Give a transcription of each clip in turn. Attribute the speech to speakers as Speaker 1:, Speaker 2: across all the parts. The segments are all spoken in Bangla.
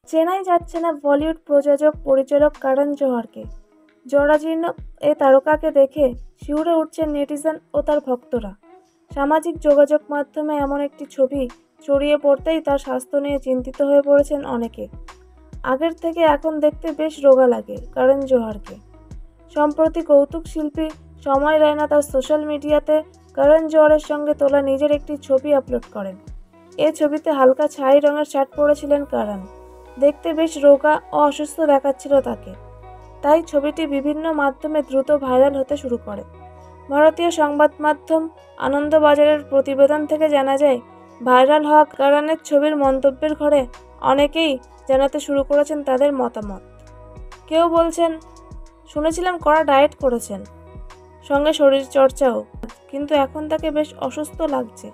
Speaker 1: চেনাই যাচ্ছে না বলিউড প্রযোজক পরিচালক করণ জোহরকে। জরাজীর্ণ এ তারকাকে দেখে শিউরে উঠছেন নেটিজেন ও তার ভক্তরা। সামাজিক যোগাযোগ মাধ্যমে এমন একটি ছবি ছড়িয়ে পড়তেই তার স্বাস্থ্য নিয়ে চিন্তিত হয়ে পড়েছেন অনেকে। আগের থেকে এখন দেখতে বেশ রোগা লাগে করণ জোহরকে। সম্প্রতি কৌতুক শিল্পী সময় রায়না তার সোশ্যাল মিডিয়াতে করণ জোহরের সঙ্গে তোলা নিজের একটি ছবি আপলোড করেন। এ ছবিতে হালকা ছাই রঙের শার্ট পরেছিলেন করণ। দেখতে বেশ রোগা ও অসুস্থ দেখাচ্ছিল তাকে। তাই ছবিটি বিভিন্ন মাধ্যমে দ্রুত ভাইরাল হতে শুরু করে। ভারতীয় সংবাদ মাধ্যম আনন্দবাজারের প্রতিবেদন থেকে জানা যায়, ভাইরাল হওয়া করণের ছবির মন্তব্যের ঘরে অনেকেই জানাতে শুরু করেছেন তাদের মতামত। কেউ বলছেন, শুনেছিলাম কড়া ডায়েট করেছেন, সঙ্গে শরীর চর্চাও, কিন্তু এখন তাকে বেশ অসুস্থ লাগছে।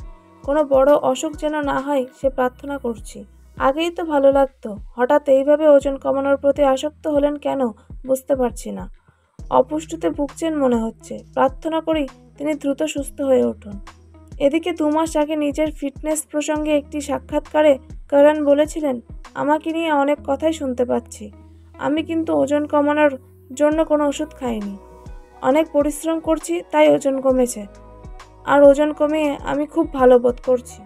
Speaker 1: কোনো বড় অসুখ যেন না হয় সে প্রার্থনা করছি। আগেই তো ভালো লাগতো, হঠাৎ এইভাবে ওজন কমানোর প্রতি আসক্ত হলেন কেন বুঝতে পারছি না। অপুষ্টিতে ভুগছেন মনে হচ্ছে, প্রার্থনা করি তিনি দ্রুত সুস্থ হয়ে উঠুন। এদিকে 2 মাস আগে নিজের ফিটনেস প্রসঙ্গে একটি সাক্ষাৎকারে করণ বলেছিলেন, আমাকে নিয়ে অনেক কথাই শুনতে পাচ্ছি, আমি কিন্তু ওজন কমানোর জন্য কোনো ওষুধ খাইনি, অনেক পরিশ্রম করছি তাই ওজন কমেছে, আর ওজন কমিয়ে আমি খুব ভালো বোধ করছি।